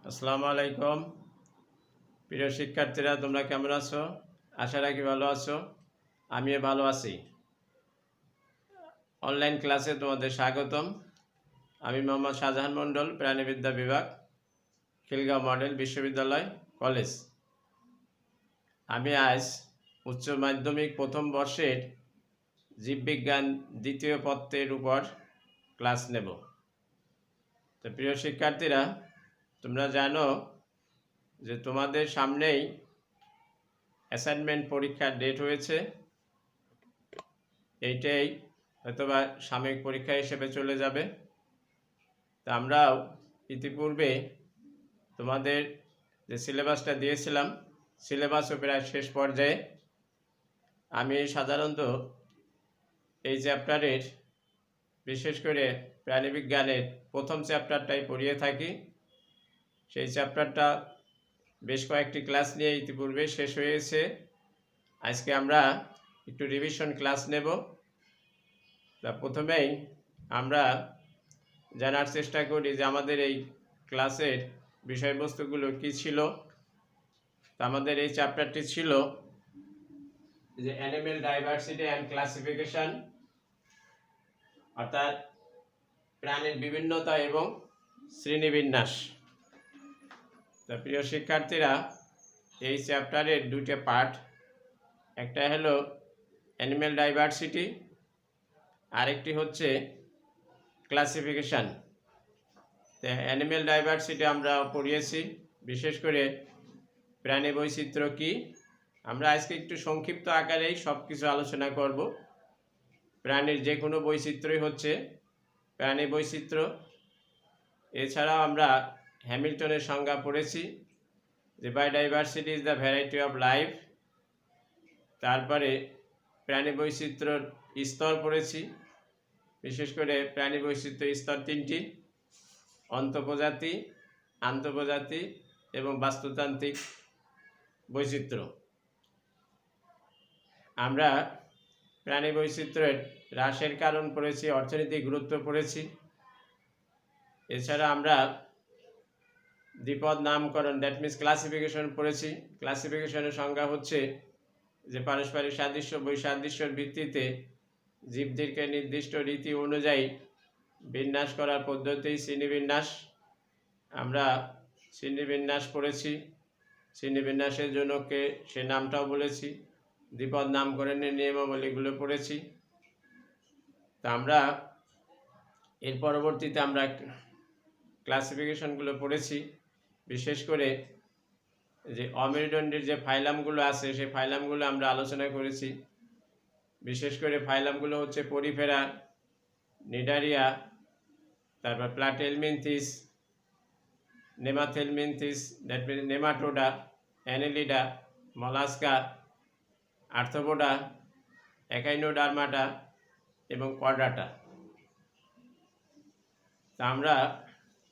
আসসালামু আলাইকুম। প্রিয় শিক্ষার্থীরা, তোমরা কেমন আছো? আশা রাখি ভালো আছো। আমিও ভালো আছি। অনলাইন ক্লাসে তোমাদের স্বাগতম। আমি মোহাম্মদ শাহজাহান মণ্ডল, প্রাণীবিদ্যা বিভাগ, খিলগাঁও মডেল বিশ্ববিদ্যালয় কলেজ। আমি আজ উচ্চ মাধ্যমিক প্রথম বর্ষের জীববিজ্ঞান দ্বিতীয় পত্রের উপর ক্লাস নেব। তো প্রিয় শিক্ষার্থীরা, তোমরা জানো যে তোমাদের সামনেই অ্যাসাইনমেন্ট পরীক্ষার ডেট হয়েছে। এইটাই হয়তোবা সাময়িক পরীক্ষা হিসেবে চলে যাবে। তা আমরাও ইতিপূর্বে তোমাদের যে সিলেবাসটা দিয়েছিলাম, সিলেবাসও প্রায় শেষ পর্যায়ে। আমি সাধারণত এই চ্যাপ্টারের, বিশেষ করে প্রাণীবিজ্ঞানের প্রথম চ্যাপ্টারটাই পড়িয়ে থাকি। সেই চ্যাপ্টারটা বেশ কয়েকটি ক্লাস নিয়ে ইতিপূর্বে শেষ হয়েছে। আজকে আমরা একটু রিভিশন ক্লাস নেব। তা প্রথমেই আমরা জানার চেষ্টা করি যে আমাদের এই ক্লাসের বিষয়বস্তুগুলো কী ছিল। তা আমাদের এই চ্যাপ্টারটি ছিল যে অ্যানিমেল ডাইভার্সিটি অ্যান্ড ক্লাসিফিকেশন, অর্থাৎ প্রাণীর বিভিন্নতা এবং শ্রেণীবিন্যাস। তা প্রিয় শিক্ষার্থীরা, এই চ্যাপ্টারের দুটো পার্ট, একটা হলো অ্যানিমেল ডাইভার্সিটি, আরেকটি হচ্ছে ক্লাসিফিকেশান। অ্যানিমেল ডাইভার্সিটি আমরা পড়িয়েছি, বিশেষ করে প্রাণী বৈচিত্র্য কী। আমরা আজকে একটু সংক্ষিপ্ত আকারেই সব কিছু আলোচনা করব। প্রাণীর যে কোনো বৈচিত্র্যই হচ্ছে প্রাণী বৈচিত্র্য। এছাড়াও আমরা হ্যামিল্টনের সংজ্ঞা পড়েছি যে biodiversity is the variety of life. তারপরে প্রাণী বৈচিত্র্যর স্তর পড়েছি, বিশেষ করে প্রাণী বৈচিত্র্য স্তর তিনটি: অন্তঃপ্রজাতি, আন্তঃপ্রজাতি এবং বাস্তুতান্ত্রিক বৈচিত্র্য। আমরা প্রাণী বৈচিত্র্যের হ্রাসের কারণ পড়েছি, অর্থনৈতিক গুরুত্ব পড়েছি। এছাড়া আমরা দ্বিপদ নামকরণ, দ্যাট মিনস ক্লাসিফিকেশন পড়েছি। ক্লাসিফিকেশনের সংজ্ঞা হচ্ছে যে পারস্পরিক সাদৃশ্য বৈসাদৃশ্যের ভিত্তিতে জীবদেরকে নির্দিষ্ট রীতি অনুযায়ী বিন্যাস করার পদ্ধতি শ্রেণীবিন্যাস। আমরা শ্রেণীবিন্যাস পড়েছি, শ্রেণীবিন্যাসের জনককে সে নামটাও বলেছি, দ্বিপদ নামকরণের নিয়মাবলীগুলো পড়েছি। তা আমরা এর পরবর্তীতে আমরা ক্লাসিফিকেশনগুলো পড়েছি, বিশেষ করে যে অমেরুদণ্ডের যে ফাইলামগুলো আছে সেই ফাইলামগুলো আমরা আলোচনা করেছি। বিশেষ করে ফাইলামগুলো হচ্ছে পরিফেরা, নিডারিয়া, তারপর Platyhelminthes, Nemathelminthes, that means Nematoda, Annelida, Mollusca, Arthropoda, Echinodermata এবং কর্ডাটা। তা আমরা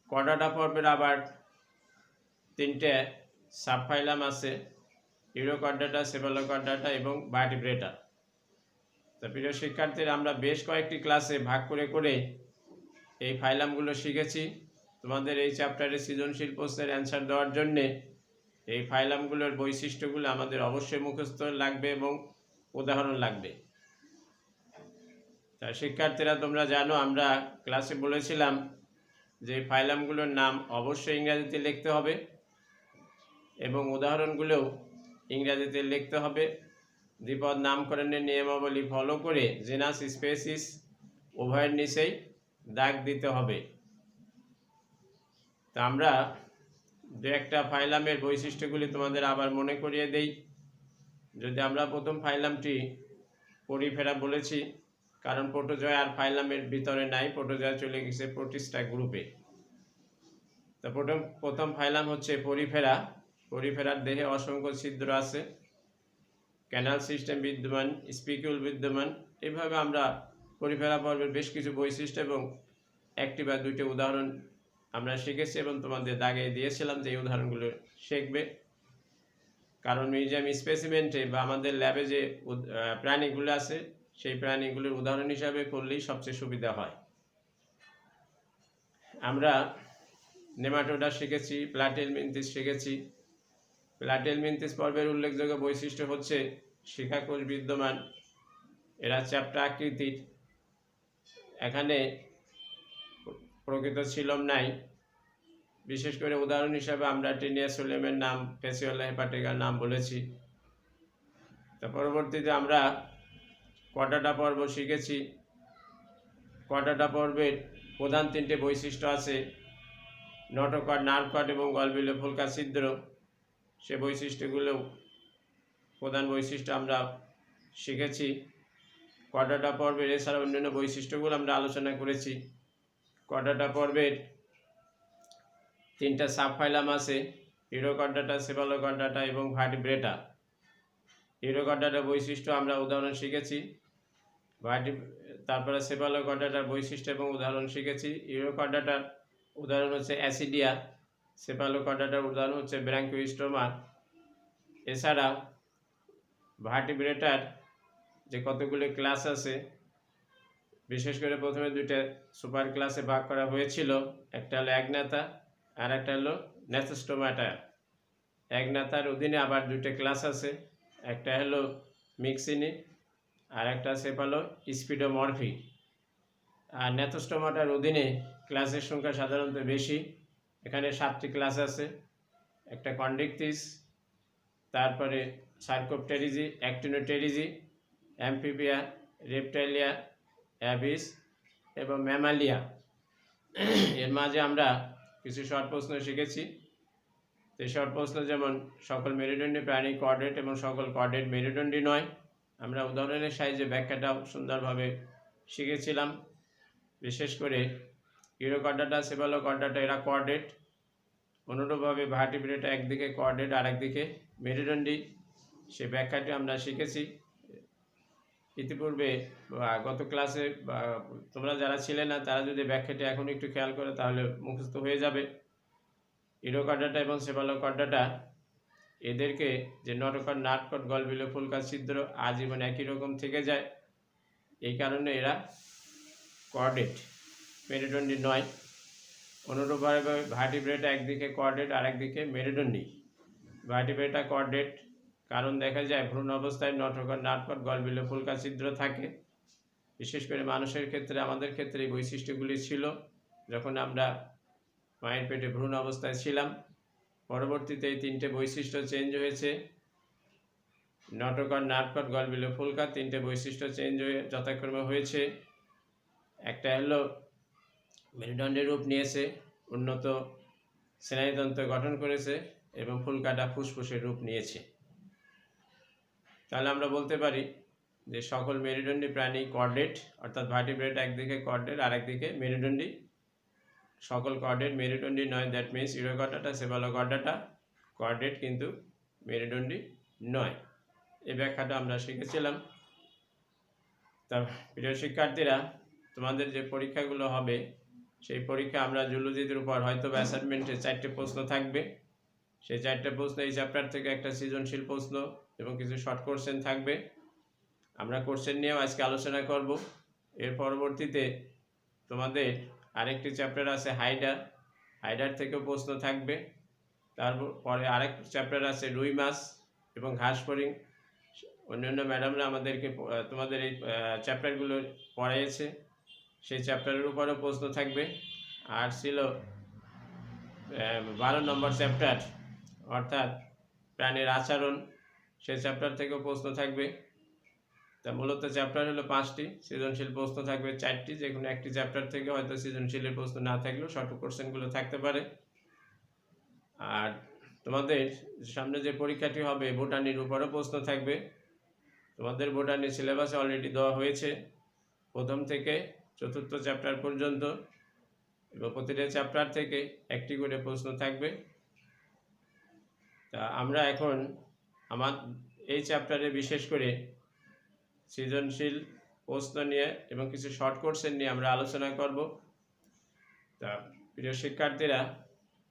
কর্ডাটা পর্বের আবার তিনটে সাবফাইলাম আছে: ইউরোকর্ডাটা, সেফালোকর্ডাটা এবং ভার্টিব্রেটা। তা প্রিয় শিক্ষার্থীরা, আমরা বেশ কয়েকটি ক্লাসে ভাগ করে করে এই ফাইলামগুলো শিখেছি। তোমাদের এই চ্যাপ্টারে সৃজনশীল প্রশ্নের অ্যান্সার দেওয়ার জন্যে এই ফাইলামগুলোর বৈশিষ্ট্যগুলো আমাদের অবশ্যই মুখস্থ লাগবে এবং উদাহরণ লাগবে। তা শিক্ষার্থীরা, তোমরা জানো আমরা ক্লাসে বলেছিলাম যে ফাইলামগুলোর নাম অবশ্যই ইংরাজিতে লিখতে হবে এবং উদাহরণগুলোও ইংরাজিতে লিখতে হবে। দ্বিপদ নামকরণের নিয়মাবলী ফলো করে জেনাস স্পেসিস উভয়ের নিচেই দাগ দিতে হবে। তা আমরা দু একটা ফাইলামের বৈশিষ্ট্যগুলি তোমাদের আবার মনে করিয়ে দেই। যদি আমরা প্রথম ফাইলামটি পরিফেরা বলেছি, কারণ প্রোটোজোয়া আর ফাইলামের ভিতরে নাই, প্রোটোজোয়া চলে গেছে প্রোটিস্টা গ্রুপে। তো প্রথম ফাইলাম হচ্ছে পরিফেরা। পরিফেরার দেহে অসংখ্য ছিদ্র আছে, ক্যানাল সিস্টেম বিদ্যমান, স্পিকিউল বিদ্যমান। এইভাবে আমরা পরিফেরা পর্বের বেশ কিছু বৈশিষ্ট্য এবং একটি বা দুইটি উদাহরণ আমরা শিখেছি এবং তোমাদের দাগিয়ে দিয়েছিলাম যে এই উদাহরণগুলো শিখবে। কারণ মিউজিয়াম স্পেসিমেন্টে বা আমাদের ল্যাবে যে প্রাণীগুলো আছে সেই প্রাণীগুলোর উদাহরণ হিসাবে করলেই সবচেয়ে সুবিধা হয়। আমরা নেমাটোডা শিখেছি, প্লাটিহেলমিনথিস শিখেছি। প্লাটিহেলমিনথিস পর্বের উল্লেখযোগ্য বৈশিষ্ট্য হচ্ছে শিখাকোষ বিদ্যমান, এরা চ্যাপ্টা আকৃতির, এখানে প্রকৃত সিলম নাই। বিশেষ করে উদাহরণ হিসাবে আমরা টেনিয়াসোলেমের নাম, ফেসিওলা হেপাটিকার নাম বলেছি। তা পরবর্তীতে আমরা কর্ডাটা পর্ব শিখেছি। কর্ডাটা পর্বের প্রধান তিনটে বৈশিষ্ট্য আছে, নটোকর্ড, নার্ভ কর্ড এবং গলবিলীয় ফুলকা ছিদ্র। সে বৈশিষ্ট্যগুলো প্রধান বৈশিষ্ট্য আমরা শিখেছি। কর্ডাটা পর্বের এছাড়া অন্যান্য বৈশিষ্ট্যগুলো আমরা আলোচনা করেছি। কর্ডাটা পর্বের তিনটা সাবফাইলাম আছে, ইউরোকর্ডাটা, সেফালোকর্ডাটা এবং ভার্টিব্রেটা। ইউরোকর্ডাটার বৈশিষ্ট্য আমরা উদাহরণ শিখেছি, তারপরে সেফালোকর্ডাটার বৈশিষ্ট্য এবং উদাহরণ শিখেছি। ইউরোকর্ডাটার উদাহরণ হচ্ছে অ্যাসিডিয়া, সেফালোকর্ডাটার উদাহরণ হচ্ছে ব্র্যাঙ্কিওস্টোমা। এছাড়া ভার্টিব্রেটার যে কতগুলো ক্লাস আছে, বিশেষ করে প্রথমে দুইটা সুপার ক্লাসে ভাগ করা হয়েছিল, একটা হলো অ্যাগনাতা আর একটা হলো ন্যাথোস্টোমাটা। অ্যাগনাতার অধীনে আবার দুইটা ক্লাস আছে, একটা হলো মিক্সিনি আর একটা সেফালো স্পিডোমরফি। আর ন্যাথোস্টোমাটার অধীনে ক্লাসের সংখ্যা সাধারণত বেশি, এখানে 7টি ক্লাস আছে, একটা কন্ডিকটিস, তারপরে সার্কোপটেরিজি, অ্যাক্টিনোটেরিজি, অ্যাম্ফিবিয়া, রেপটাইলিয়া, অ্যাবিস এবং ম্যামালিয়া। এর মাঝে আমরা কিছু শর্ট প্রশ্ন শিখেছি। এই শর্ট প্রশ্ন যেমন সকল মেরুদণ্ডী প্রাণী কর্ডেট এবং সকল কর্ডেট মেরুদণ্ডী নয়। আমরা উদাহরণের সাহায্যে ব্যাখ্যাটাও সুন্দরভাবে শিখেছিলাম। বিশেষ করে ইউরোকর্ডাটা, সেফালোকর্ডাটা এরা কর্ডেট, অনুরূপভাবে ভার্টিব্রেটা একদিকে কর্ডেট আর একদিকে মেরুদণ্ডী, সে ব্যাখ্যাটি আমরা শিখেছি ইতিপূর্বে বা গত ক্লাসে। বা তোমরা যারা ছিলে না তারা যদি ব্যাখ্যাটি এখন একটু খেয়াল করে তাহলে মুখস্থ হয়ে যাবে। ইউরোকর্ডাটা এবং সেফালোকর্ডাটা এদেরকে যে নটোকর্ড, নার্ভ কর্ড, গলবিলীয় ফুলকা ছিদ্র আজীবন একই রকম থেকে যায়, এই কারণে এরা কর্ডেট, মেরুদণ্ডী নয়। অনুরূপভাবে ভার্টিব্রেটা একদিকে কর্ডেট আর একদিকে মেরুদণ্ডী। ভার্টিব্রেটা কর্ডেট কারণ দেখা যায় ভ্রূণ অবস্থায় নটোকর্ড, নার্ভ কর্ড, গলবিলীয় ফুলকা ছিদ্র থাকে। বিশেষ করে মানুষের ক্ষেত্রে, আমাদের ক্ষেত্রে এই বৈশিষ্ট্যগুলি ছিল যখন আমরা মায়ের পেটে ভ্রূণ অবস্থায় ছিলাম। পরবর্তীতে এই তিনটে বৈশিষ্ট্য চেঞ্জ হয়েছে, নটোকর্ড, নার্ভ কর্ড, গলবিলীয় ফুলকা, তিনটে বৈশিষ্ট্য চেঞ্জ হয়ে যথাক্রমে হয়েছে। একটা হলো মেরুদণ্ডের রূপ নিয়েছে, উন্নত স্নায়ুতন্ত্র গঠন করেছে এবং ফুলকাটা ফুসফুসের রূপ নিয়েছে। তাহলে আমরা বলতে পারি যে সকল মেরুদণ্ডী প্রাণী কর্ডেট, অর্থাৎ ভার্টিব্রেট একদিকে কর্ডেট আর একদিকে মেরুদণ্ডী। সকল কর্ডেট মেরুদণ্ডী নয়, that means Urochordata, Cephalochordata chordate কিন্তু মেরুদণ্ডী নয়। এই ব্যাখ্যাটা আমরা শিখেছিলাম। তা প্রিয় শিক্ষার্থীরা, তোমাদের যে পরীক্ষাগুলো হবে সেই পরীক্ষা আমরা জুলজির উপর হয়তো অ্যাসাইনমেন্টে 4টে প্রশ্ন থাকবে। সেই 4টে প্রশ্ন এই চ্যাপ্টার থেকে একটা সৃজনশীল প্রশ্ন এবং কিছু শর্ট কোশ্চেন থাকবে। আমরা কোশ্চেন নিয়েও আজকে আলোচনা করব। এর পরবর্তীতে তোমাদের আরেকটি চ্যাপ্টার আছে হাইডার, হাইডার থেকেও প্রশ্ন থাকবে। তারপরে আরেক চ্যাপ্টার আছে রুই মাছ এবং ঘাস ফড়িং। অন্যান্য ম্যাডামরা আমাদেরকে তোমাদের এই চ্যাপ্টারগুলো পড়াইছে, সেই চ্যাপ্টারের উপরও প্রশ্ন থাকবে। আর ছিল 12 নম্বর চ্যাপ্টার, অর্থাৎ প্রাণীর আচরণ, সেই চ্যাপ্টার থেকেও প্রশ্ন থাকবে। তা মূলত চ্যাপ্টার হলো 5টি, সৃজনশীল প্রশ্ন থাকবে 4টি। যে কোনো একটি চ্যাপ্টার থেকে হয়তো সৃজনশীলের প্রশ্ন না থাকলেও শর্ট কোশ্চেনগুলো থাকতে পারে। আর তোমাদের সামনে যে পরীক্ষাটি হবে বোটানির উপরও প্রশ্ন থাকবে। তোমাদের বোটানির সিলেবাসে অলরেডি দেওয়া হয়েছে, প্রথম থেকে 4র্থ চ্যাপ্টার পর্যন্ত, এবং প্রতিটা চ্যাপ্টার থেকে একটি করে প্রশ্ন থাকবে। তা আমরা এখন এই চ্যাপ্টারে বিশেষ করে সৃজনশীল প্রশ্ন নিয়ে এবং কিছু শর্ট কোশ্চেন নিয়ে আমরা আলোচনা করব। তা প্রিয় শিক্ষার্থীরা,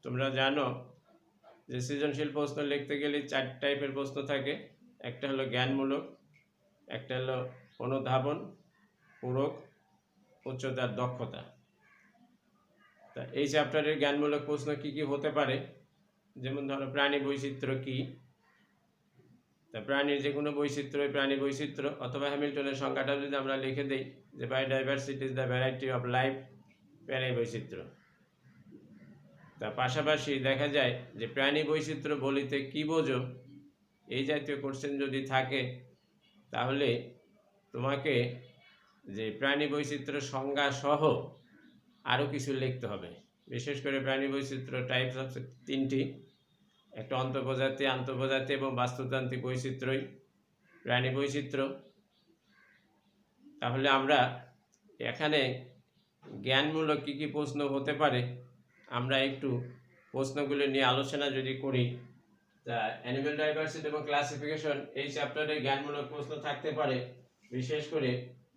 তোমরা জানো যে সৃজনশীল প্রশ্ন লিখতে গেলে 4 টাইপের প্রশ্ন থাকে। একটা হলো জ্ঞানমূলক, একটা হলো অনুধাবন, পূরক, উচ্চতার দক্ষতা। তা এই চ্যাপ্টারের জ্ঞানমূলক প্রশ্ন কি কি হতে পারে, যেমন ধরো প্রাণী বৈচিত্র্য কি, তা প্রাণীর যে কোনো বৈচিত্র্য প্রাণী বৈচিত্র্য, অথবা হ্যামিল্টনের সংজ্ঞাটা যদি আমরা লিখে দিই যে biodiversity is the variety of life, প্রাণী বৈচিত্র্য। তা পাশাপাশি দেখা যায় যে প্রাণী বৈচিত্র্য বলিতে কি বোঝো, এই জাতীয় কোশ্চেন যদি থাকে তাহলে তোমাকে যে প্রাণী বৈচিত্র্য সংজ্ঞা সহ আরও কিছু লিখতে হবে। বিশেষ করে প্রাণী বৈচিত্র্য টাইপস অফ তিনটি, একটা অন্তঃপ্রজাতি, আন্তঃপ্রজাতি এবং বাস্তুতান্ত্রিক বৈচিত্র্যই প্রাণী বৈচিত্র্য। তাহলে আমরা এখানে জ্ঞানমূলক কী কী প্রশ্ন হতে পারে আমরা একটু প্রশ্নগুলো নিয়ে আলোচনা যদি করি। তা অ্যানিম্যাল ডাইভার্সিটি এবং ক্লাসিফিকেশন এই চ্যাপ্টারে জ্ঞানমূলক প্রশ্ন থাকতে পারে, বিশেষ করে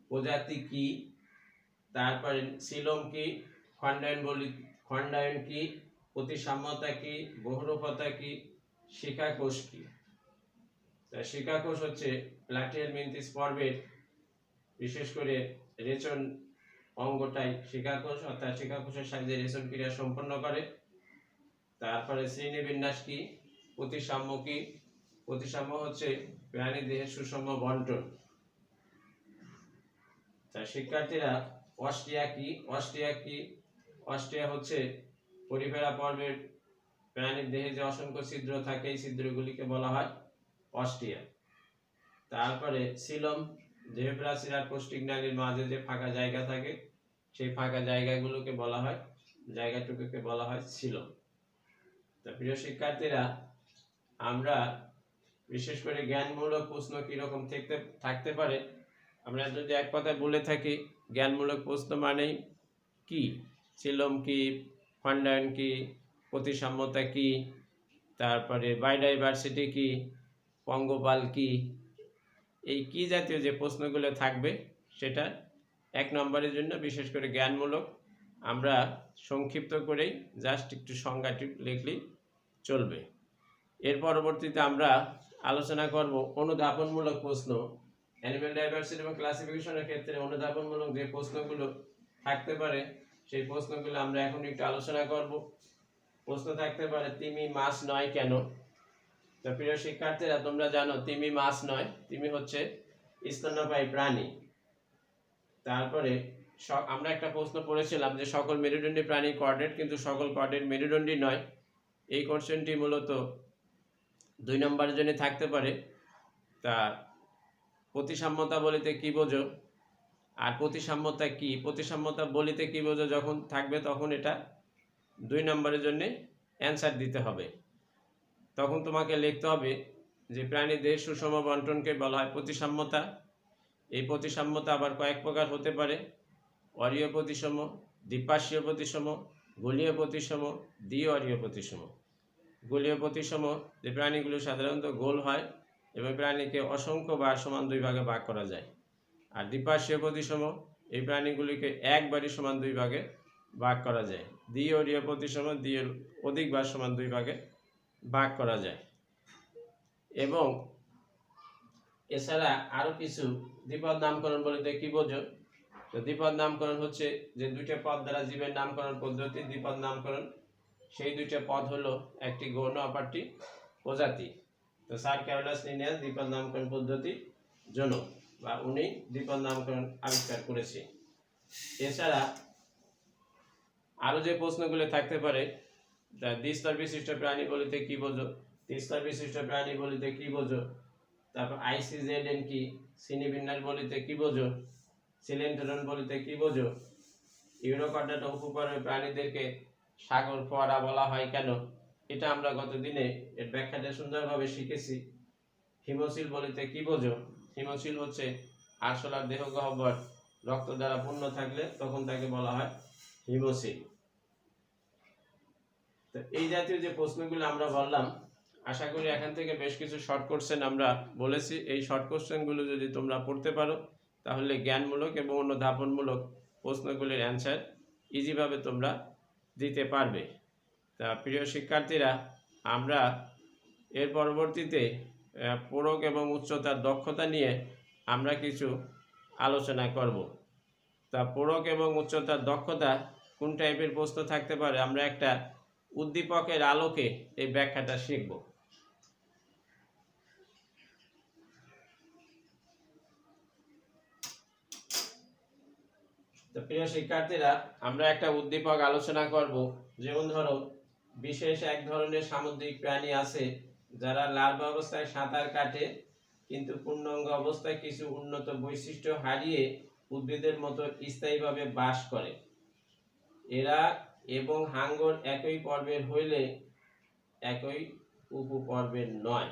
প্রজাতি কি, তারপরে সিলোম কি, খণ্ডায়ন কি, প্রতিসাম্যতা কি, বহুরূপতা কি, শিখাকোষ কি। তা শিখাকোষ হচ্ছে প্লাটিহেলমিনথেস পর্বের বিশেষ করে রেচন অঙ্গটাই শিখাকোষ, অর্থাৎ শিখাকোষের সাহায্যে রেচন ক্রিয়া সম্পন্ন করে। তারপরে শ্রেণীবিন্যাস কি, প্রতিসাম্য কি, প্রতিসাম্য হচ্ছে প্রাণী দেহের সুষম বন্টন। তা শিক্ষার্থীরা অস্ট্রিয়া কি, অস্ট্রিয়া হচ্ছে পরিফেরা পর্বের প্রাণীর দেহে যে অসংখ্য ছিদ্র থাকে এই ছিদ্রগুলিকে বলা হয় অস্ট্রিয়া। তারপরে সিলম, দেহপ্রাচীর আর কোষ্ঠিনালীর মাঝে যে ফাঁকা জায়গা থাকে সেই ফাঁকা জায়গাগুলোকে বলা হয়, জায়গাটুকুকে বলা হয় সিলম। তা প্রিয় শিক্ষার্থীরা, আমরা বিশেষ করে জ্ঞানমূলক প্রশ্ন কীরকম থাকতে পারে আমরা যদি এক কথায় বলে থাকি, জ্ঞানমূলক প্রশ্ন মানেই কি, সিলম কি, খণ্ডায়ন কি, প্রতিসাম্যতা কি, তারপরে বায়োডাইভার্সিটি কি, পঙ্গপাল কি, এই কি জাতীয় যে প্রশ্নগুলো থাকবে সেটা এক নম্বরের জন্য বিশেষ করে জ্ঞানমূলক আমরা সংক্ষিপ্ত করেই জাস্ট একটু সংজ্ঞাটি লিখলেই চলবে। এর পরবর্তীতে আমরা আলোচনা করব অনুধাবনমূলক প্রশ্ন। অ্যানিম্যাল ডাইভার্সিটি এবং ক্লাসিফিকেশনের ক্ষেত্রে অনুধাবনমূলক যে প্রশ্নগুলো থাকতে পারে সেই প্রশ্নগুলো আমরা এখন একটু আলোচনা করব। প্রশ্ন থাকতে পারে তিমি মাছ নয় কেন। তো প্রিয় শিক্ষার্থীরা, তোমরা জানো তিমি মাছ নয়, তিমি হচ্ছে স্তন্যপায়ী প্রাণী। তারপরে আমরা একটা প্রশ্ন পড়েছিলাম যে সকল মেরুদণ্ডী প্রাণী কর্ডেট, কিন্তু সকল কর্ডেট মেরুদণ্ডী নয়। এই কোশ্চেনটি মূলত 2 নম্বরের জন্য থাকতে পারে। তা প্রতিসাম্যতা বলিতে কি বোঝো, আর প্রতিসাম্যতা কি, প্রতিসাম্যতা বলিতে কি বোঝো যখন থাকবে তখন এটা 2 নম্বরের জন্য অ্যান্সার দিতে হবে। তখন তোমাকে লিখতে হবে যে প্রাণীদের সুষম বন্টনকে বলা হয় প্রতিসাম্যতা। এই প্রতিসাম্যতা আবার কয়েক প্রকার হতে পারে: অরীয় প্রতিসম, দ্বিপার্শ্বীয় প্রতিসম, গোলীয় প্রতিসম, দ্বি-অরীয় প্রতিসম। গোলীয় প্রতিসম যে প্রাণীগুলো সাধারণত গোল হয় এবং প্রাণীকে অসংখ্য বার সমান 2 ভাগে ভাগ করা যায়। আর দ্বিপার্শ্বীয় প্রতিসম এই প্রাণীগুলিকে একবারই সমান 2 ভাগে ভাগ করা যায়। দ্বি-অরীয় প্রতিসম অধিকবার সমান 2 ভাগে ভাগ করা যায়। এবং এছাড়া আরও কিছু দ্বিপদ নামকরণ বলতে কি বোঝো। তো দ্বিপদ নামকরণ হচ্ছে যে 2টা পদ দ্বারা জীবের নামকরণ পদ্ধতি দ্বিপদ নামকরণ। সেই 2টা পদ হলো একটি গৌণ অপরটি প্রজাতি। তো স্যার ক্যারোলাস লিনিয়াস দ্বিপদ নামকরণ পদ্ধতি জনক, বা উনি দ্বিপদ নামকরণ আবিষ্কার করেছে। এছাড়া আরও যে প্রশ্নগুলো থাকতে পারে, দ্বিস্তর বিশিষ্ট প্রাণী বলিতে কি বোঝো, ত্রিস্তর বিশিষ্ট প্রাণী বলিতে কি বোঝো, তারপর ICZN কি, শ্রেণীবিন্যাস বলিতে কি বোঝো, সিলেন্ট্রন বলিতে কি বোঝো, ইউরোকর্ডাটা উপপর্বের প্রাণীদেরকে সাগর ফোয়ারা বলা হয় কেন, এটা আমরা গত দিনে এর ব্যাখ্যাটা সুন্দরভাবে শিখেছি। হিমোসিল বলিতে কি বোঝো, হিমোসিল হচ্ছে আরশোলার দেহ গহ্বর রক্ত দ্বারা পূর্ণ থাকলে তখন তাকে বলা হয় হিমোসিল। তো এই জাতীয় যে প্রশ্নগুলো আমরা বললাম, আশা করি এখান থেকে বেশ কিছু শর্ট কোশ্চেন আমরা বলেছি। এই শর্ট কোশ্চেনগুলো যদি তোমরা পড়তে পারো তাহলে জ্ঞানমূলক এবং অনুধাবনমূলক প্রশ্নগুলির অ্যান্সার ইজিভাবে তোমরা দিতে পারবে। তা প্রিয় শিক্ষার্থীরা, আমরা এর পরবর্তীতে পূরক এবং উচ্চতার দক্ষতা নিয়ে আমরা কিছু আলোচনা করব। তা পূরক এবং উচ্চতার দক্ষতা কোন টাইপের প্রশ্ন থাকতে পারে আমরা একটা উদ্দীপকের আলোকে এই ব্যাখ্যাটা শিখব। তো প্রিয় শিক্ষার্থীরা, আমরা একটা উদ্দীপক আলোচনা করব। যেমন ধরো, বিশেষ এক ধরনের সামুদ্রিক প্রাণী আছে যারা লার্ভা অবস্থায় সাঁতার কাটে, কিন্তু পূর্ণাঙ্গ অবস্থায় কিছু উন্নত বৈশিষ্ট্য হারিয়ে উদ্ভিদের মতো স্থায়ীভাবে বাস করে। এরা এবং হাঙ্গর একই পর্বের হইলে একই উপপর্বের নয়।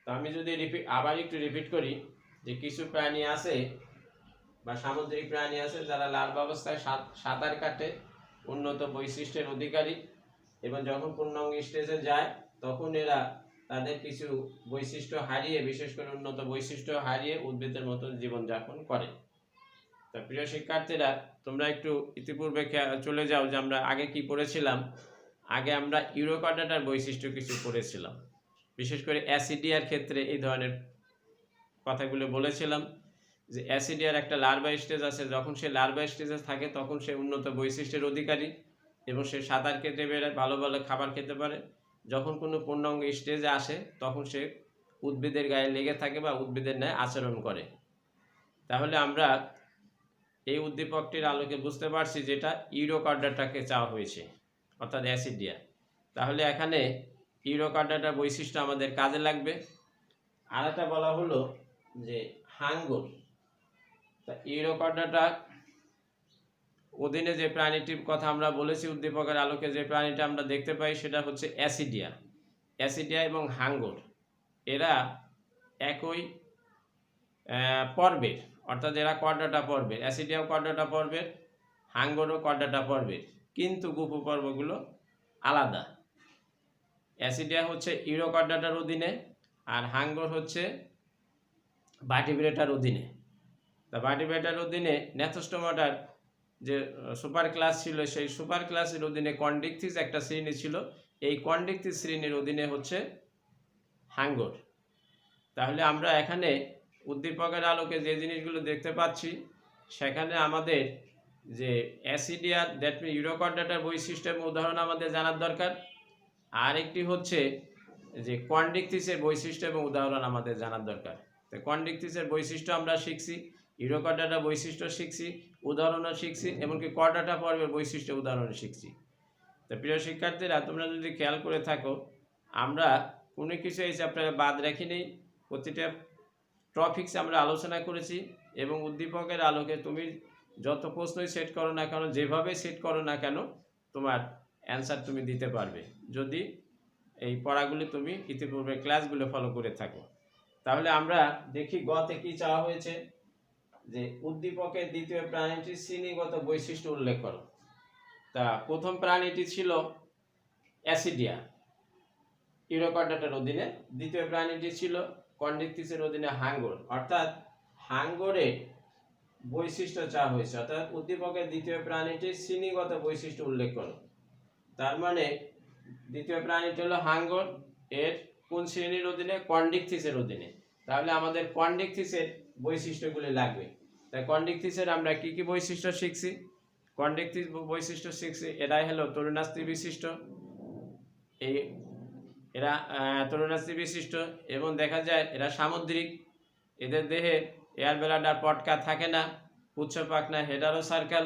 তো আমি যদি আবার একটু রিপিট করি, যে কিছু প্রাণী আছে বা সামুদ্রিক প্রাণী আছে যারা লার্ভা অবস্থায় সাঁতার কাটে, উন্নত বৈশিষ্ট্যের অধিকারী, এবং যখন পূর্ণাঙ্গ স্টেজে যায় তখন এরা তাদের কিছু বৈশিষ্ট্য হারিয়ে, বিশেষ করে উন্নত বৈশিষ্ট্য হারিয়ে উদ্ভিদের মতো জীবনযাপন করে। তো প্রিয় শিক্ষার্থীরা, তোমরা একটু ইতিপূর্বে চলে যাও যে আমরা আগে কি পড়েছিলাম। আগে আমরা ইউরোকর্ডাটার বৈশিষ্ট্য কিছু পড়েছিলাম, বিশেষ করে অ্যাসিডিয়ার ক্ষেত্রে এই ধরনের কথাগুলো বলেছিলাম যে অ্যাসিডিয়ার একটা লার্ভা স্টেজ আছে, যখন সে লার্ভা স্টেজে থাকে তখন সে উন্নত বৈশিষ্ট্যের অধিকারী এবং সে সাঁতার কেটে বেড়ায়, ভালো ভালো খাবার খেতে পারে। যখন কোনো পূর্ণাঙ্গ স্টেজে আসে তখন সে উদ্ভিদের গায়ে লেগে থাকে বা উদ্ভিদের ন্যায় আচরণ করে। তাহলে আমরা এই উদ্দীপকটির আলোকে বুঝতে পারছি যেটা ইউরোকর্ডাটাকে চাওয়া হয়েছে, অর্থাৎ অ্যাসিডিয়া। তাহলে এখানে ইউরোকর্ডাটার বৈশিষ্ট্য আমাদের কাজে লাগবে। আর একটা বলা হলো যে হাঙ্গর। তা ইউরোকর্ডাটা অধীনে যে প্রাণীটির কথা আমরা বলেছি, উদ্দীপকের আলোকে যে প্রাণীটা আমরা দেখতে পাই সেটা হচ্ছে অ্যাসিডিয়া। অ্যাসিডিয়া এবং হাঙ্গর এরা একই পর্বের, অর্থাৎ এরা কর্ডাটা পর্বের। অ্যাসিডিয়াও কর্ডাটা পর্বের, হাঙ্গরও কর্ডাটা পর্বের, কিন্তু উপপর্বগুলো আলাদা। অ্যাসিডিয়া হচ্ছে ইউরোকর্ডাটার অধীনে আর হাঙ্গর হচ্ছে ভার্টিব্রেটার অধীনে। তা ভার্টিব্রেটার অধীনে ন্যাথোস্টোমাটার যে সুপার ক্লাস ছিল, সেই সুপার ক্লাসের অধীনে কন্ডিকথিস একটা শ্রেণী ছিল। এই কন্ডিকথিস শ্রেণীর অধীনে হচ্ছে হাঙ্গর। তাহলে আমরা এখানে উদ্দীপকের আলোকে যে জিনিসগুলো দেখতে পাচ্ছি, সেখানে আমাদের যে অ্যাসিডিয়ার দ্যাট মিন ইউরোকর্ডাটার বৈশিষ্ট্য এবং উদাহরণ আমাদের জানার দরকার। আর একটি হচ্ছে যে কন্ডিকথিসের বৈশিষ্ট্য এবং উদাহরণ আমাদের জানার দরকার। তো কন্ডিকথিসের বৈশিষ্ট্য আমরা শিখছি, ইউরোকর্ডাটা বৈশিষ্ট্য শিখছি, উদাহরণও শিখছি, এমনকি কর্ডাটা পর্বের বৈশিষ্ট্য উদাহরণ শিখছি। তো প্রিয় শিক্ষার্থীরা, তোমরা যদি খেয়াল করে থাকো, আমরা কোনো কিছু এই চ্যাপ্টারে বাদ রাখি নেই। প্রতিটা টপিকস আমরা আলোচনা করেছি এবং উদ্দীপকের আলোকে তুমি যত প্রশ্নই সেট করো না কেন, যেভাবে সেট করো না কেন, তোমার অ্যান্সার তুমি দিতে পারবে যদি এই পড়াগুলি তুমি ইতিপূর্বে ক্লাসগুলো ফলো করে থাকো। তাহলে আমরা দেখি গতে কি চাওয়া হয়েছে, যে উদ্দীপকের দ্বিতীয় প্রাণীটির শ্রেণীগত বৈশিষ্ট্য উল্লেখ করো। তা প্রথম প্রাণীটি ছিল অ্যাসিডিয়া, ইউরোকর্ডাটার অধীনে। দ্বিতীয় প্রাণীটি ছিল কন্ডিকথিসের অধীনে হাঙ্গর, অর্থাৎ হাঙ্গরের বৈশিষ্ট্য চাওয়া হয়েছে, অর্থাৎ উদ্দীপকের দ্বিতীয় প্রাণীটির শ্রেণীগত বৈশিষ্ট্য উল্লেখ করো। তার মানে দ্বিতীয় প্রাণীটি হলো হাঙ্গর, এর কোন শ্রেণীর অধীনে? কন্ডিকথিসের অধীনে। তাহলে আমাদের কন্ডিকথিসের বৈশিষ্ট্যগুলি লাগবে। তাই কন্ডিকথিসের আমরা কি কি বৈশিষ্ট্য শিখছি? কন্ডিকথিস বৈশিষ্ট্য শিখছি, এরাই হলো তরুণাস্থি বিশিষ্ট। এই এরা তরুণাস্থি বিশিষ্ট এবং দেখা যায় এরা সামুদ্রিক। এদের দেহে এয়ার ব্লাডার পটকা থাকে না, পুচ্ছ পাখনা হেডারো সার্কেল।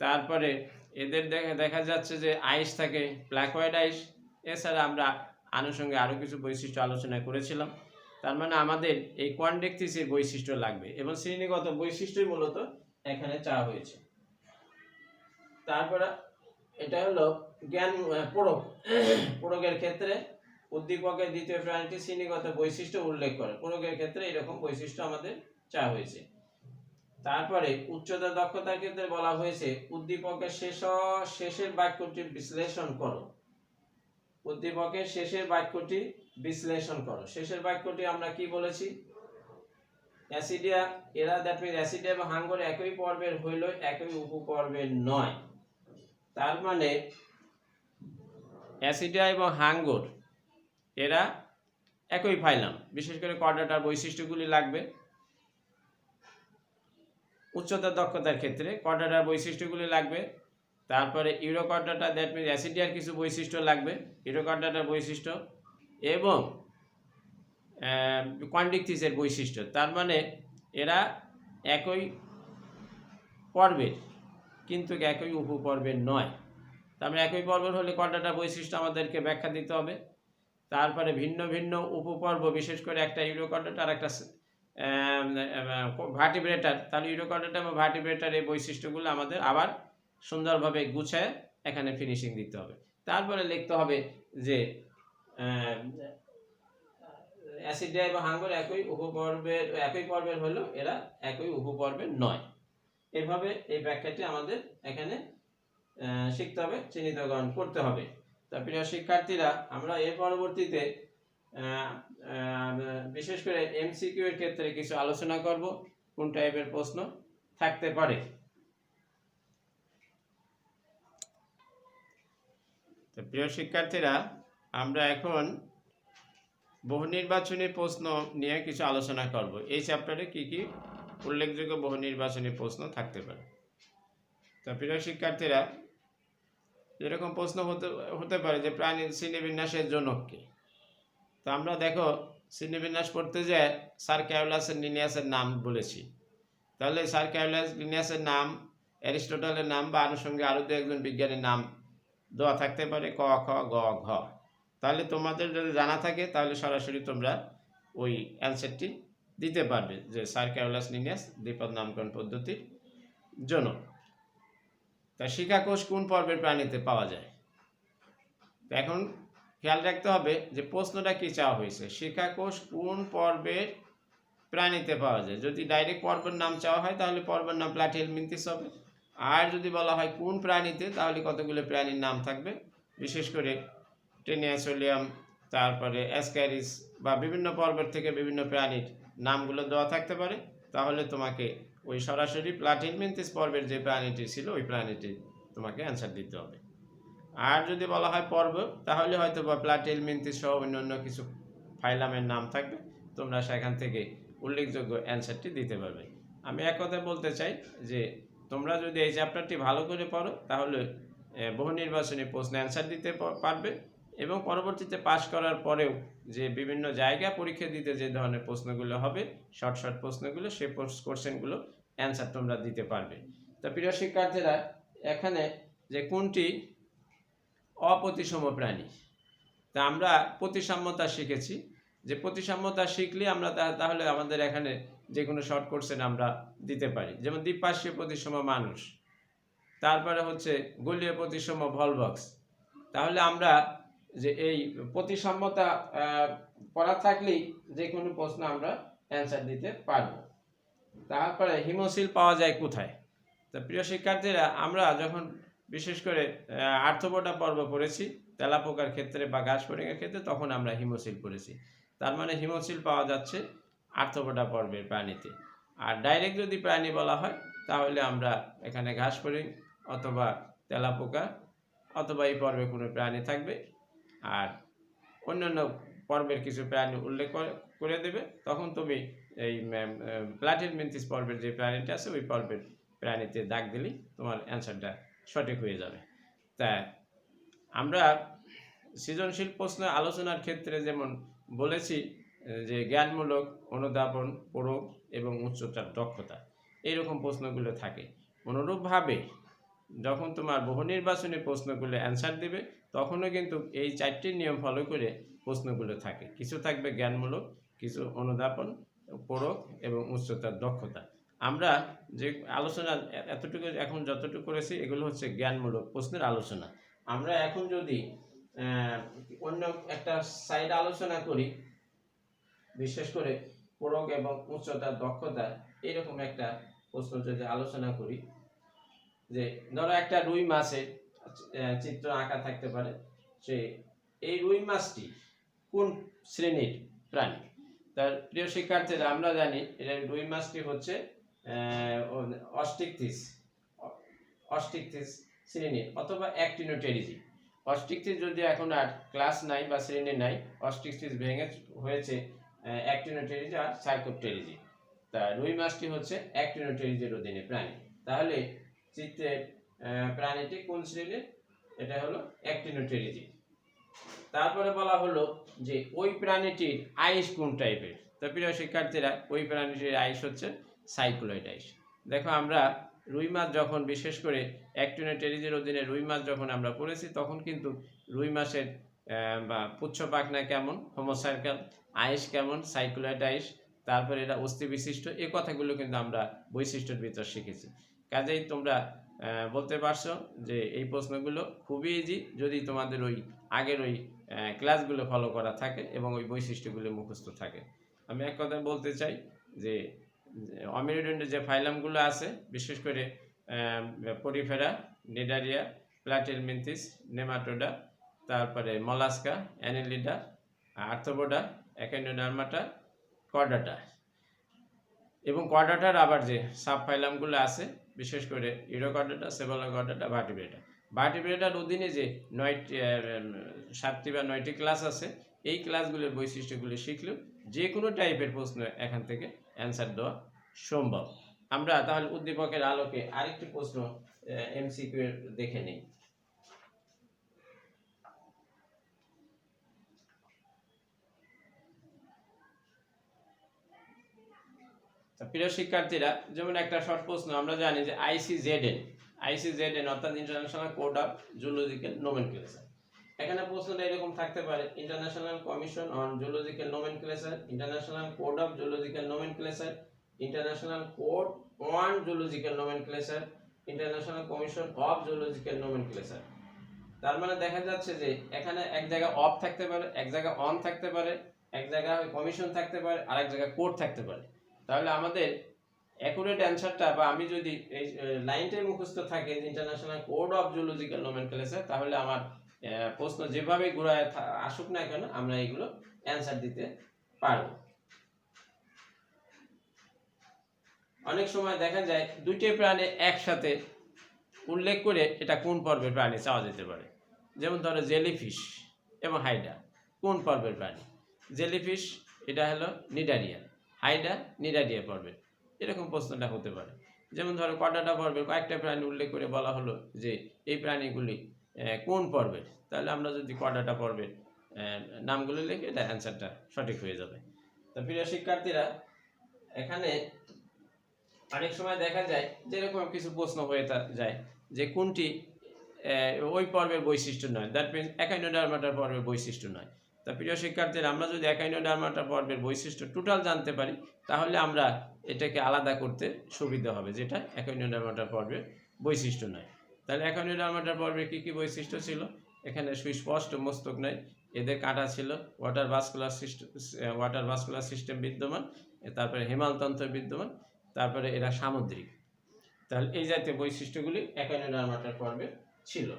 তারপরে এদের দেখা যাচ্ছে যে আইস থাকে, প্ল্যাকয়েড আইস। এছাড়া আমরা আনুষঙ্গে আরও কিছু বৈশিষ্ট্য আলোচনা করেছিলাম। তার মানে আমাদের এই কন্ডিকথিসের বৈশিষ্ট্য লাগবে এবং শ্রেণীগত বৈশিষ্ট্যই মূলত এখানে চাওয়া হয়েছে। তারপরে এটা হলো জ্ঞান প্রয়োগ। প্রয়োগের ক্ষেত্রে উদ্দীপকের দ্বিতীয় প্রাণীটি শ্রেণীগত বৈশিষ্ট্য উল্লেখ করে। প্রয়োগের ক্ষেত্রে এরকম বৈশিষ্ট্য আমাদের চাওয়া হয়েছে। তারপরে উচ্চতা দক্ষতার ক্ষেত্রে বলা হয়েছে উদ্দীপকের শেষের বাক্যটি বিশ্লেষণ করো। উদ্দীপকের শেষের বাক্যটি বিশ্লেষণ করো। শেষের বাক্যটি আমরা কি বলেছি? অ্যাসিডিয়া এরা দ্যাট মিন অ্যাসিডিয়া এবং হাঙ্গর একই পর্বের হইল একই উপপর্বের নয়। তার মানে অ্যাসিডিয়া এবং হাঙ্গর এরা একই ফাইলাম, বিশেষ করে কর্ডাটার বৈশিষ্ট্যগুলি লাগবে। উচ্চতা দক্ষতার ক্ষেত্রে কর্ডাটার বৈশিষ্ট্যগুলি লাগবে। তারপরে ইউরোকর্ডাটা, দ্যাট মিনস অ্যাসিডিয়ার কিছু বৈশিষ্ট্য লাগবে, ইউরোকর্ডাটার বৈশিষ্ট্য, এবং কন্ডিকথিসের বৈশিষ্ট্য। তার মানে এরা একই পর্বের কিন্তু একই উপপর্বের নয়। তার মানে একই পর্বের হলে কর্ডাটার বৈশিষ্ট্য আমাদেরকে ব্যাখ্যা দিতে হবে। তারপরে ভিন্ন ভিন্ন উপপর্ব, বিশেষ করে একটা ইউরোকর্ডাটা আর একটা ভার্টিব্রেটার, তাহলে ইউরোকর্ডাটা এবং ভার্টিব্রেটার এই বৈশিষ্ট্যগুলো আমাদের আবার সুন্দরভাবে গুছায় এখানে ফিনিশিং দিতে হবে। তারপরে লিখতে হবে যে অ্যাসিডিয়া এবং হাঙ্গর একই পর্বের হলেও এরা একই উপপর্বের নয়। এভাবে এই ব্যাখ্যাটি আমাদের এখানে শিখতে হবে, চিহ্নিতকরণ করতে হবে। তা প্রিয় শিক্ষার্থীরা, আমরা এর পরবর্তীতে বিশেষ করে এমসিকিউ এর ক্ষেত্রে কিছু আলোচনা করব, কোন টাইপের প্রশ্ন থাকতে পারে। তো প্রিয় শিক্ষার্থীরা, আমরা এখন বহু নির্বাচনী প্রশ্ন নিয়ে কিছু আলোচনা করব। এই চ্যাপ্টারে কি কি উল্লেখযোগ্য বহু নির্বাচনী প্রশ্ন থাকতে পারে। তো প্রিয় শিক্ষার্থীরা, এরকম প্রশ্ন হতে পারে যে প্রাণীর শ্রেণীবিন্যাসের জনক কে। তো আমরা দেখো শ্রেণীবিন্যাস পড়তে যে স্যার ক্যারোলাস লিনিয়াসের নাম বলেছি, তাহলে স্যার ক্যারোলাস লিনিয়াসের নাম, অ্যারিস্টটলের নাম বা আনুষঙ্গিক আরও দু একজন বিজ্ঞানীর নাম দেওয়া থাকতে পারে, ক, খ, গ, ঘ। তাহলে তোমাদের যদি জানা থাকে তাহলে সরাসরি তোমরা ওই অ্যান্সারটি দিতে পারবে যে স্যার ক্যারোলাস লিনিয়াস দ্বিপদ নামকরণ পদ্ধতির জনক। তা শিকাকোষ কোন পর্বের প্রাণীতে পাওয়া যায়? এখন খেয়াল রাখতে হবে যে প্রশ্নটা কি চাওয়া হয়েছে, শিকাকোষ কোন পর্বের প্রাণীতে পাওয়া যায়। যদি ডাইরেক্ট পর্বের নাম চাওয়া হয় তাহলে পর্বের নাম প্লাটিহেলমিনথেস হবে। আর যদি বলা হয় কোন প্রাণীতে, তাহলে কতগুলো প্রাণীর নাম থাকবে, বিশেষ করে টেনিয়াসোলিয়াম, তারপরে অ্যাসক্যারিস বা বিভিন্ন পর্বের থেকে বিভিন্ন প্রাণীর নামগুলো দেওয়া থাকতে পারে। তাহলে তোমাকে ওই সরাসরি প্লাটিহেলমিনথেস পর্বের যে প্রাণীটি ছিল ওই প্রাণীটি তোমাকে অ্যান্সার দিতে হবে। আর যদি বলা হয় পর্ব, তাহলে হয়তো বা প্লাটিহেলমিনথেস সহ অন্যান্য কিছু ফাইলামের নাম থাকবে, তোমরা সেখান থেকে উল্লেখযোগ্য অ্যান্সারটি দিতে পারবে। আমি এক কথা বলতে চাই যে তোমরা যদি এই চ্যাপ্টারটি ভালো করে পড়ো তাহলে বহু নির্বাচনী প্রশ্ন অ্যান্সার দিতে পারবে, এবং পরবর্তীতে পাশ করার পরেও যে বিভিন্ন জায়গা পরীক্ষা দিতে যে ধরনের প্রশ্নগুলো হবে, শর্ট প্রশ্নগুলো, সেই কোশ্চেনগুলো অ্যান্সার তোমরা দিতে পারবে। তো প্রিয় শিক্ষার্থীরা, এখানে যে কোনটি অপ্রতিসম প্রাণী, তা আমরা প্রতিসাম্যতা শিখেছি, যে প্রতিসাম্যতা শিখলে আমরা তাহলে আমাদের এখানে যে কোনো শর্ট কোশ্চেন আমরা দিতে পারি। যেমন দ্বিপার্শ্বীয় প্রতিসম মানুষ, তারপরে হচ্ছে গোলীয় প্রতিসম ভলভক্স। তাহলে আমরা যে এই প্রতিসাম্যতা পড়া থাকলেই যে কোনো প্রশ্ন আমরা অ্যান্সার দিতে পারব। তারপরে হিমোসিল পাওয়া যায় কোথায়? তো প্রিয় শিক্ষার্থীরা, আমরা যখন বিশেষ করে আর্থ্রোপোডা পর্ব পড়েছি তেলাপোকার ক্ষেত্রে বা ঘাস ফড়িংয়ের ক্ষেত্রে, তখন আমরা হিমোসিল পড়েছি। তার মানে হিমোসিল পাওয়া যাচ্ছে আর্থ্রোপোডা পর্বের প্রাণীতে। আর ডাইরেক্ট যদি প্রাণী বলা হয় তাহলে আমরা এখানে ঘাস ফড়িং অথবা তেলাপোকা অথবা এই পর্বে কোনো প্রাণী থাকবে, আর অন্যান্য পর্বের কিছু প্রাণী উল্লেখ করে দেবে। তখন তুমি এই প্লাটিহেলমিনথেস পর্বের যে প্রাণীটা আছে ওই পর্বের প্রাণীতে দাগ দিলেই তোমার অ্যান্সারটা সঠিক হয়ে যাবে। তা আমরা সৃজনশীল প্রশ্ন আলোচনার ক্ষেত্রে যেমন বলেছি যে জ্ঞানমূলক, অনুধাবন, প্রয়োগ এবং উচ্চতার দক্ষতা, এইরকম প্রশ্নগুলো থাকে। অনুরূপভাবে যখন তোমার বহু নির্বাচনী প্রশ্নগুলো অ্যান্সার দেবে তখনও কিন্তু এই 4টি নিয়ম ফলো করে প্রশ্নগুলো থাকে। কিছু থাকবে জ্ঞানমূলক, কিছু অনুধাবন, প্রয়োগ এবং উচ্চতার দক্ষতা। আমরা যে আলোচনা এতটুকু এখন যতটুকু করেছি এগুলো হচ্ছে জ্ঞানমূলক প্রশ্নের আলোচনা। আমরা এখন যদি অন্য একটা সাইড আলোচনা করি, বিশেষ করে প্রয়োগ এবং উচ্চতার দক্ষতা, এরকম একটা প্রশ্ন যদি আলোচনা করি, যে ধরো একটা রুই মাছের চিত্র আঁকা থাকতে পারে, সে এই রুই মাছটি কোন শ্রেণীর প্রাণী। তার প্রিয় শিক্ষার্থীরা, আমরা জানি রুই মাছটি হচ্ছে অস্টিকথিস শ্রেণীর অথবা অ্যাক্টিনোটেরিজি। অস্টিকথিস যদি এখন আর ক্লাস নাই বা শ্রেণী নাই, অস্টিকথিস ভেঙে হয়েছে অ্যাক্টিনোটেরিজি আর সাইকোপটেরিজি। তা রুই মাছটি হচ্ছে অ্যাক্টিনোটেরিজের অধীনে প্রাণী। তাহলে চিত্রের প্রাণীটি কোন শ্রেণীর? এটা হলো অ্যাক্টিনোটেরিজি। তারপরে বলা হলো যে ওই প্রাণীটির আইস কোন টাইপের। তো প্রিয় শিক্ষার্থীরা, ওই প্রাণীটির আইস হচ্ছে সাইক্লোয়েড আইস। দেখো, আমরা রুই মাছ যখন, বিশেষ করে অ্যাক্টিনোটেরিজের অধীনে রুই মাছ যখন আমরা পড়েছি, তখন কিন্তু রুই মাছের বা পুচ্ছ পাখনা কেমন, হোমোসার্কেল, আইস কেমন, সাইক্লোয়েড আইস, তারপরে এটা অস্থি বিশিষ্ট, এই কথাগুলো কিন্তু আমরা বৈশিষ্ট্যের ভিতর শিখেছি। কাজেই তোমরা বলতে পারছো যে এই প্রশ্নগুলো খুবই ইজি, যদি তোমাদের ওই আগের ওই ক্লাসগুলো ফলো করা থাকে এবং ওই বৈশিষ্ট্যগুলো মুখস্থ থাকে। আমি এক কথা বলতে চাই যে অমিনিডন্ডের যে ফাইলামগুলো আছে, বিশেষ করে পরিফেরা, নিডারিয়া, প্লাটিহেলমিনথিস, নেমাটোডা, তারপরে mollusca, Annelida, arthropoda, Echinodermata, chordata, এবং কর্ডাটার আবার যে সাব ফাইলামগুলো আছে, বিশেষ করে ইউরোকর্ডাটা, সেফালোকর্ডাটা, ভার্টিব্রেটা। ভার্টিব্রেটার অধীনে যে 7টি বা 9টি ক্লাস আছে, এই ক্লাসগুলোর বৈশিষ্ট্যগুলো শিখলেও যে কোনো টাইপের প্রশ্ন এখান থেকে অ্যান্সার দেওয়া সম্ভব। আমরা তাহলে উদ্দীপকের আলোকে আরেকটি প্রশ্ন এমসিকিউ দেখে নিই। প্রিয় শিক্ষার্থীরা, যেমন একটা শর্ট প্রশ্ন, আমরা জানি যে আইসিজেডএন অর্থাৎ international code of zoological nomenclature. এখানে প্রশ্নটা এরকম থাকতে পারে: international commission on zoological nomenclature, international code of zoological nomenclature, international code on zoological nomenclature, international commission of zoological nomenclature. তার মানে দেখা যাচ্ছে যে এখানে এক জায়গায় অফ থাকতে পারে, এক জায়গায় অন থাকতে পারে, এক জায়গায় কমিশন থাকতে পারে, আর এক জায়গায় কোড থাকতে পারে। তাহলে আমাদের অ্যাকুরেট অ্যান্সারটা, বা আমি যদি এই লাইনটাই মুখস্থ থাকে international code of zoological nomenclature, তাহলে আমার প্রশ্ন যেভাবে ঘুরায় আসুক না কেন, আমরা এগুলো অ্যান্সার দিতে পারবো। অনেক সময় দেখা যায় দুইটি প্রাণী একসাথে উল্লেখ করে এটা কোন পর্বের প্রাণী চাওয়া যেতে পারে। যেমন ধরো জেলিফিশ এবং হাইডা কোন পর্বের প্রাণী? জেলিফিশ এটা হলো নিডারিয়া, হাইডা নিডারিয়া পর্বের, এরকম প্রশ্নটা হতে পারে। যেমন ধরো কর্ডাটা পর্বের কয়েকটা প্রাণী উল্লেখ করে বলা হলো যে এই প্রাণীগুলি কোন পর্বের, তাহলে আমরা যদি কর্ডাটা পর্বের নামগুলো লিখে, এটা অ্যান্সারটা সঠিক হয়ে যাবে। তো প্রিয় শিক্ষার্থীরা, এখানে অনেক সময় দেখা যায় যেরকম কিছু প্রশ্ন হয়ে যায় যে কোনটি ওই পর্বের বৈশিষ্ট্য নয়, দ্যাট মিনস একাইনোডার্মাটা পর্বের বৈশিষ্ট্য নয়। তা প্রিয় শিক্ষার্থীরা, আমরা যদি একাইনোডার্মাটা পর্বের বৈশিষ্ট্য টোটাল জানতে পারি, তাহলে আমরা এটাকে আলাদা করতে সুবিধা হবে, যেটা একাইনোডার্মাটা পর্বের বৈশিষ্ট্য নয়। তাহলে একাইনোডার্মাটা পর্বের কী কী বৈশিষ্ট্য ছিল? এখানে সুস্পষ্ট মস্তক নাই, এদের কাঁটা ছিল, ওয়াটার ভাস্কুলার সিস্টেম বিদ্যমান, তারপরে হেমালতন্ত্র বিদ্যমান, তারপরে এরা সামুদ্রিক। তাহলে এই জাতীয় বৈশিষ্ট্যগুলি একাইনোডার্মাটার পর্বে ছিল।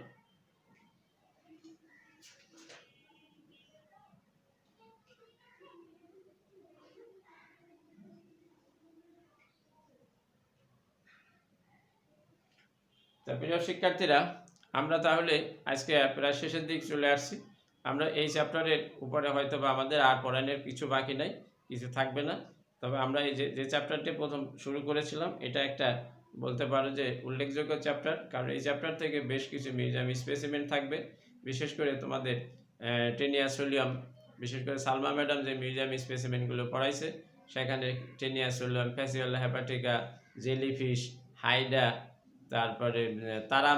প্রিয় শিক্ষার্থীরা, আমরা তাহলে আজকে প্রায় শেষের দিক চলে আসছি। আমরা এই চ্যাপ্টারের উপরে হয়তো বা আমাদের আর পড়ানোর কিছু বাকি নাই, কিছু থাকবে না। তবে আমরা এই যে চ্যাপ্টারটি প্রথম শুরু করেছিলাম, এটা একটা বলতে পারো যে উল্লেখযোগ্য চ্যাপ্টার, কারণ এই চ্যাপ্টার থেকে বেশ কিছু মিউজিয়াম স্পেসিমেন থাকবে। বিশেষ করে তোমাদের টেনিয়াসোলিয়াম, বিশেষ করে সালমা ম্যাডাম যে মিউজিয়াম স্পেসিমেনগুলো পড়াইছে, সেখানে টেনিয়াসোলিয়াম, ফ্যাসিওলা হেপাটিকা, জেলিফিশ, হাইডা, তারপরে তারা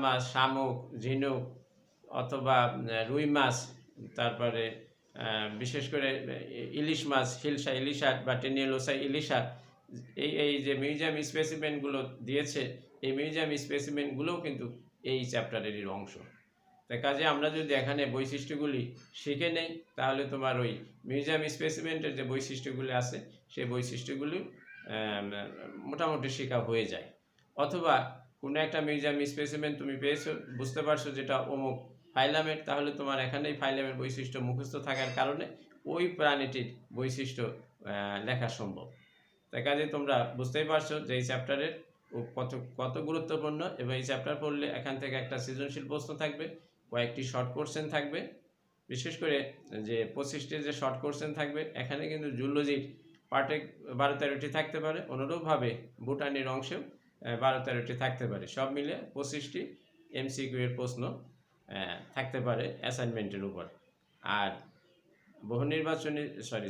মাছ, শামুক, ঝিনুক অথবা রুই মাছ, তারপরে বিশেষ করে ইলিশ মাছ, হিলসা ইলিশা বা টেনিয়েলোসা ইলিশা, এই যে মিউজিয়াম স্পেসিমেনগুলো দিয়েছে, এই মিউজিয়াম স্পেসিমেনগুলোও কিন্তু এই চ্যাপ্টারেরই অংশ। তাই কাজে আমরা যদি এখানে বৈশিষ্ট্যগুলি শিখে নেই, তাহলে তোমার ওই মিউজিয়াম স্পেসিমেন্টের যে বৈশিষ্ট্যগুলি আছে, সেই বৈশিষ্ট্যগুলি মোটামুটি শেখা হয়ে যায়। অথবা কোনো একটা মিউজিয়াম স্পেসিমেন তুমি পেয়েছো, বুঝতে পারছো যেটা অমুক ফাইলামের, তাহলে তোমার এখানেই ফাইলামের বৈশিষ্ট্য মুখস্থ থাকার কারণে ওই প্রাণীটির বৈশিষ্ট্য লেখা সম্ভব। তাই কাজে তোমরা বুঝতেই পারছো যে এই চ্যাপ্টারের কত গুরুত্বপূর্ণ, এবং এই চ্যাপ্টার পড়লে এখান থেকে একটা সৃজনশীল প্রশ্ন থাকবে, কয়েকটি শর্ট কোশ্চেন থাকবে। বিশেষ করে যে 25টি যে শর্ট কোশ্চেন থাকবে, এখানে কিন্তু জুলজির পার্টে 12-13টি থাকতে পারে, অনুরূপভাবে বুটানির অংশেও 12-13টি থাকতে পারে। সব মিলে 25টি এমসিকিউ এর প্রশ্ন থাকতে পারে অ্যাসাইনমেন্টের উপর। আর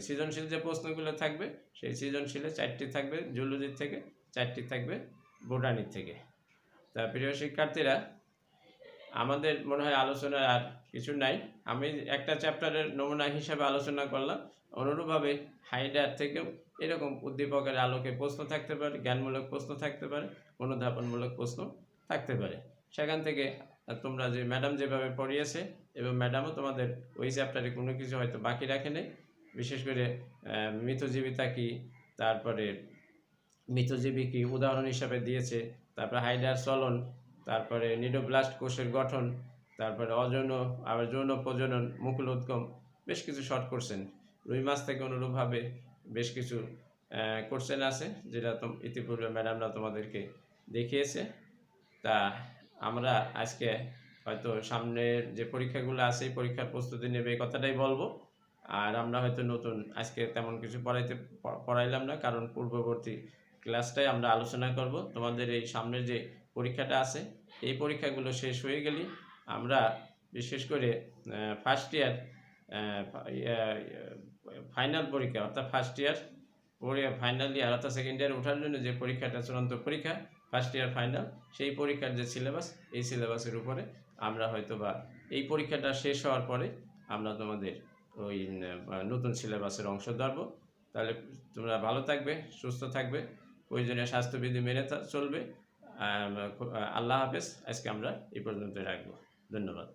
সৃজনশীল যে প্রশ্নগুলো থাকবে সেই সৃজনশীলে 4টি থাকবে জুলজির থেকে, 4টি থাকবে বোটানির থেকে। তা প্রিয় শিক্ষার্থীরা, আমাদের মনে হয় আলোচনার আর কিছু নাই। আমি একটা চ্যাপ্টারের নমুনা হিসাবে আলোচনা করলাম। অনুরূপভাবে হাইডার থেকেও এরকম উদ্দীপকের আলোকে প্রশ্ন থাকতে পারে, জ্ঞানমূলক প্রশ্ন থাকতে পারে, অনুধাবনমূলক প্রশ্ন থাকতে পারে। সেখান থেকে তোমরা যে ম্যাডাম যেভাবে পড়িয়েছে এবং ম্যাডামও তোমাদের ওই চ্যাপ্টারে কোনো কিছু হয়তো বাকি রাখে নেই, বিশেষ করে মিথজীবিতা কী, তারপরে মিথজীবী কী উদাহরণ হিসাবে দিয়েছে, তারপরে হাইডার চলন, তারপরে নিডোব্লাস্ট কোষের গঠন, তারপরে অযৌন আবার যৌন প্রজনন, মুকুল উদ্গম, বেশ কিছু শর্ট কোশ্চেন। রুই মাছ থেকে অনুরূপভাবে বেশ কিছু কোশ্চেন আছে যেটা ইতিপূর্বে ম্যাডামরা তোমাদেরকে দেখিয়েছে। তা আমরা আজকে হয়তো সামনের যে পরীক্ষাগুলো আছে এই পরীক্ষার প্রস্তুতি নেবে এই কথাটাই বলবো। আর আমরা হয়তো নতুন আজকে তেমন কিছু পড়াইলাম না, কারণ পূর্ববর্তী ক্লাসটাই আমরা আলোচনা করব। তোমাদের এই সামনের যে পরীক্ষাটা আছে এই পরীক্ষাগুলো শেষ হয়ে গেলেই আমরা বিশেষ করে ফার্স্ট ইয়ার ফাইনাল পরীক্ষা, অর্থাৎ ফার্স্ট ইয়ার ফাইনাল ইয়ার অর্থাৎ সেকেন্ড ইয়ার ওঠার জন্য যে পরীক্ষাটা চূড়ান্ত পরীক্ষা ফার্স্ট ইয়ার ফাইনাল, সেই পরীক্ষার যে সিলেবাস এই সিলেবাসের উপরে আমরা হয়তো বা এই পরীক্ষাটা শেষ হওয়ার পরে আমরা তোমাদের ওই নতুন সিলেবাসের অংশ ধরবো। তাহলে তোমরা ভালো থাকবে, সুস্থ থাকবে, প্রয়োজনীয় স্বাস্থ্যবিধি মেনে চলবে। আল্লাহ হাফেজ। আজকে আমরা এই পর্যন্ত রাখবো। ধন্যবাদ।